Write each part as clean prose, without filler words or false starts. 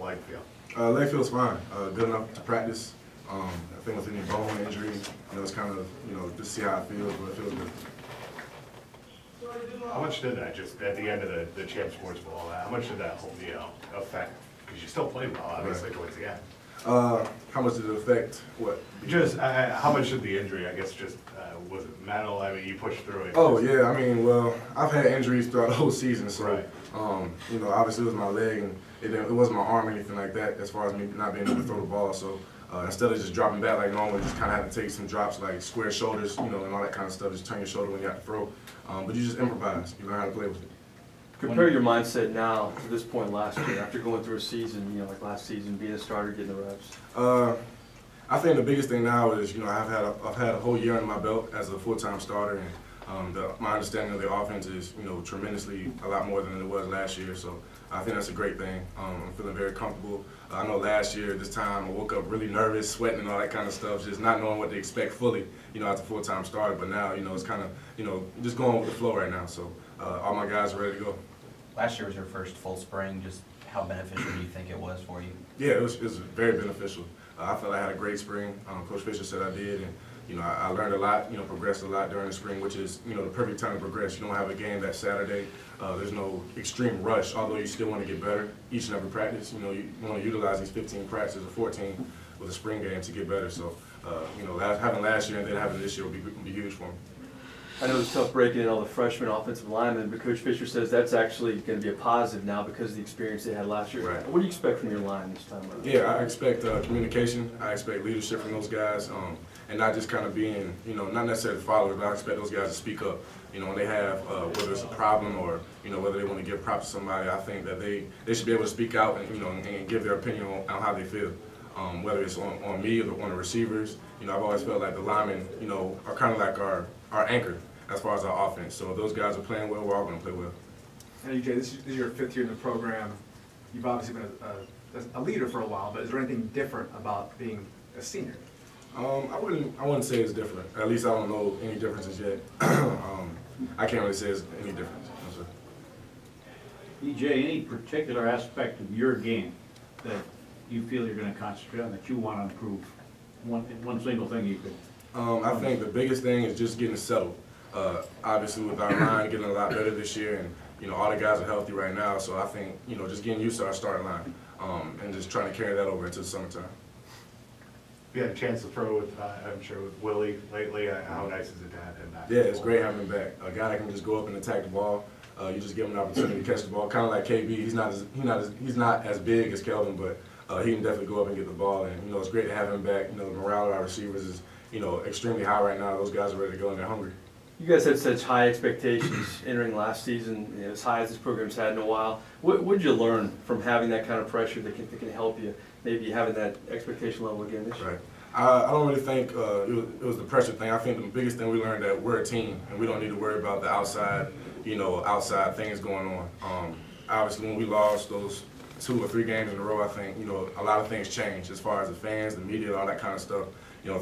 leg feel? Leg feels fine. Good enough to practice. I think with any bone injury, it's kind of, just see how it feels, but it feels good. How much did that, just at the end of the Champ Sports Bowl, how much did that affect? Because you still played well, obviously, towards the end. How much did it affect what? Just, how much did the injury, I guess, just, was it mental? I mean, you pushed through it. Oh, yeah, I mean, well, I've had injuries throughout the whole season, so, right. Obviously it was my leg, and it wasn't my arm or anything like that, as far as me not being able to throw the ball, so instead of just dropping back like normal, just kind of had to take some drops like square shoulders, and all that kind of stuff, just turn your shoulder when you have to throw, but you just improvise, you learn how to play with it. Compare your mindset now to this point last year, after going through a season, like last season, being a starter, getting the reps. I think the biggest thing now is, I've had a whole year under my belt as a full-time starter, and my understanding of the offense is, tremendously a lot more than it was last year. So I think that's a great thing. I'm feeling very comfortable. I know last year at this time I woke up really nervous, sweating and all that kind of stuff, just not knowing what to expect fully, as a full-time starter. But now, it's kind of, just going with the flow right now. So all my guys are ready to go. Last year was your first full spring. Just how beneficial do you think it was for you? Yeah, it was very beneficial. I felt I had a great spring. Coach Fisher said I did, and I learned a lot. Progressed a lot during the spring, which is the perfect time to progress. You don't have a game that Saturday. There's no extreme rush, although you still want to get better each and every practice. You want to utilize these 15 practices or 14 with a spring game to get better. So having last year and then having this year will be huge for me. I know it's tough breaking in all the freshman offensive linemen, but Coach Fisher says that's actually going to be a positive now because of the experience they had last year. Right. What do you expect from your line this time around? Yeah, I expect communication. I expect leadership from those guys, and not just kind of being, not necessarily followers, but I expect those guys to speak up. When they have, whether it's a problem or, whether they want to give props to somebody, I think that they should be able to speak out and, and give their opinion on how they feel. Whether it's on me or on the receivers, I've always felt like the linemen, are kind of like our anchor as far as our offense. So if those guys are playing well, we're all going to play well. And EJ, this is your 5th year in the program. You've obviously been a leader for a while, but is there anything different about being a senior? I wouldn't say it's different. At least I don't know any differences yet. I can't really say it's any difference. No, EJ, any particular aspect of your game that you feel you're going to concentrate on, that you want to improve? One single thing you could. I think the biggest thing is just getting settled. Obviously with our line getting a lot better this year, and all the guys are healthy right now, so I think just getting used to our starting line and just trying to carry that over into the summertime. You had a chance to throw with, I'm sure, with Willie lately. How nice is it to have him back? Yeah, it's great having him back. A guy that can just go up and attack the ball. You just give him an opportunity to catch the ball, kind of like KB. He's not as big as Kelvin, but he can definitely go up and get the ball. And it's great to have him back. The morale of our receivers is extremely high right now. Those guys are ready to go and they're hungry. You guys had such high expectations entering last season, as high as this program's had in a while. What did you learn from having that kind of pressure that can help you, maybe having that expectation level again this year? Right. I don't really think it was the pressure thing. I think the biggest thing we learned that we're a team and we don't need to worry about the outside, outside things going on. Obviously, when we lost those 2 or 3 games in a row, I think a lot of things changed as far as the fans, the media, all that kind of stuff.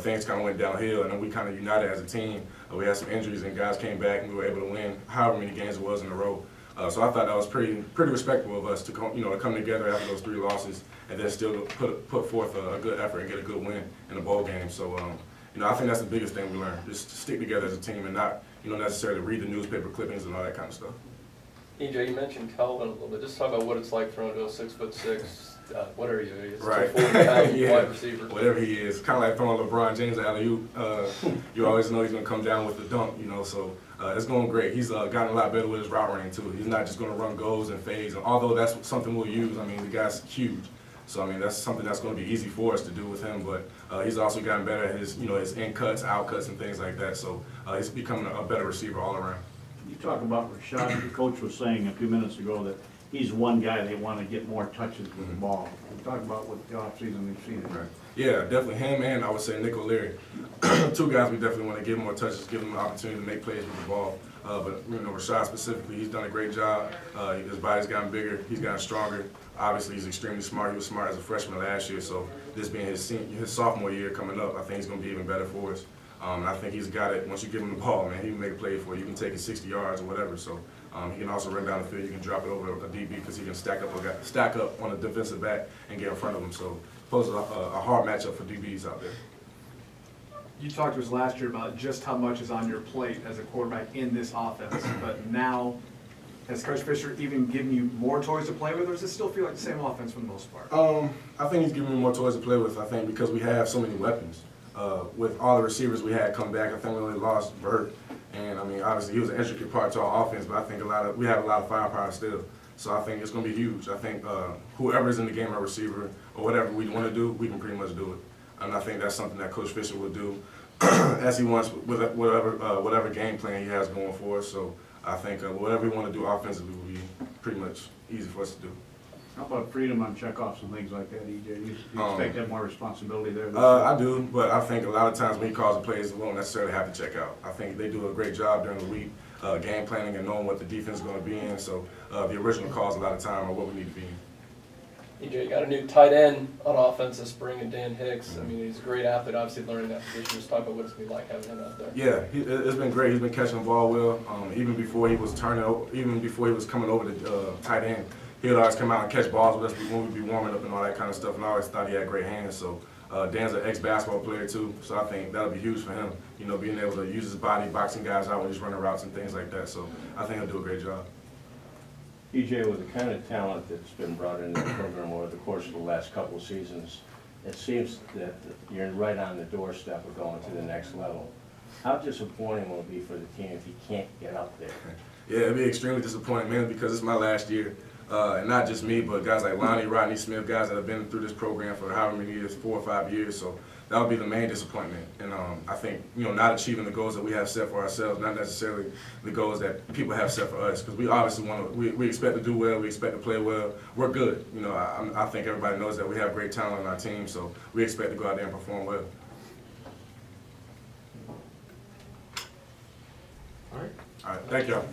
Things kind of went downhill, and then we kind of united as a team. We had some injuries, and guys came back, and we were able to win however many games it was in a row. So I thought that was pretty respectable of us to come together after those 3 losses, and then still put forth a good effort and get a good win in a bowl game. So I think that's the biggest thing we learned: just to stick together as a team and not necessarily read the newspaper clippings and all that kind of stuff. EJ, you mentioned Kelvin a little bit. Just talk about what it's like throwing to a 6'6". What are you? He's right. 240 yeah. wide receiver. Whatever he is, kind of like throwing LeBron James alley-oop. You always know he's going to come down with the dunk, So it's going great. He's gotten a lot better with his route running too. He's not just going to run goals and fades. And although that's something we'll use, the guy's huge. So that's something that's going to be easy for us to do with him. But he's also gotten better at his his in cuts, out cuts, and things like that. So he's becoming a better receiver all around. You talk about Rashad. The coach was saying a few minutes ago that he's one guy they want to get more touches with the ball. You talk about what the offseason we've seen. Right. Yeah, definitely him and I would say Nick O'Leary. 2 guys we definitely want to give more touches, give them an opportunity to make plays with the ball. But Rashad specifically, he's done a great job. His body's gotten bigger, he's gotten stronger. Obviously, he's extremely smart. He was smart as a freshman last year, so this being his sophomore year coming up, I think he's going to be even better for us. And I think he's got it. Once you give him the ball, man, he can make a play for you. You can take it 60 yards or whatever. So He can also run down the field. You can drop it over a DB because he can stack up on a defensive back and get in front of him. So poses a hard matchup for DBs out there. You talked to us last year about just how much is on your plate as a quarterback in this offense, but now, has Coach Fisher even given you more toys to play with, or does it still feel like the same offense for the most part? I think he's giving me more toys to play with. I think because we have so many weapons. With all the receivers we had come back, I think we only lost Burt, and I mean obviously he was an intricate part to our offense, but I think we have a lot of firepower still. So I think it's going to be huge. I think whoever's in the game at receiver or whatever we want to do, we can pretty much do it. And I think that's something that Coach Fisher will do as he wants with whatever game plan he has going for us. So I think whatever we want to do offensively will be pretty much easy for us to do. How about freedom on checkoffs and things like that, EJ? You expect to have more responsibility there? I do, but I think a lot of times when he calls the plays, we won't necessarily have to check out. I think they do a great job during the week, game planning and knowing what the defense is going to be in. So the original calls a lot of time are what we need to be in. EJ, you got a new tight end on offense this spring in Dan Hicks. I mean, he's a great athlete, obviously learning that position. Just talk about what it's going to be like having him out there. Yeah, it's been great. He's been catching the ball well. Even before he was coming over to tight end, he would always come out and catch balls with us when we'd be warming up and all that kind of stuff. And I always thought he had great hands. So Dan's an ex-basketball player too. So I think that'll be huge for him. You know, being able to use his body, boxing guys out when he's running routes and things like that. So I think he'll do a great job. EJ, with the kind of talent that's been brought into the program over the course of the last couple of seasons, it seems that you're right on the doorstep of going to the next level. How disappointing will it be for the team if you can't get up there? Yeah, it'd be extremely disappointing, man, because it's my last year. And not just me, but guys like Lonnie, Rodney Smith, guys that have been through this program for however many years, 4 or 5 years. So that would be the main disappointment. And I think, you know, not achieving the goals that we have set for ourselves, not necessarily the goals that people have set for us. Because we obviously we expect to do well, we expect to play well. We're good. You know, I think everybody knows that we have great talent on our team, so we expect to go out there and perform well. All right. All right, thank y'all.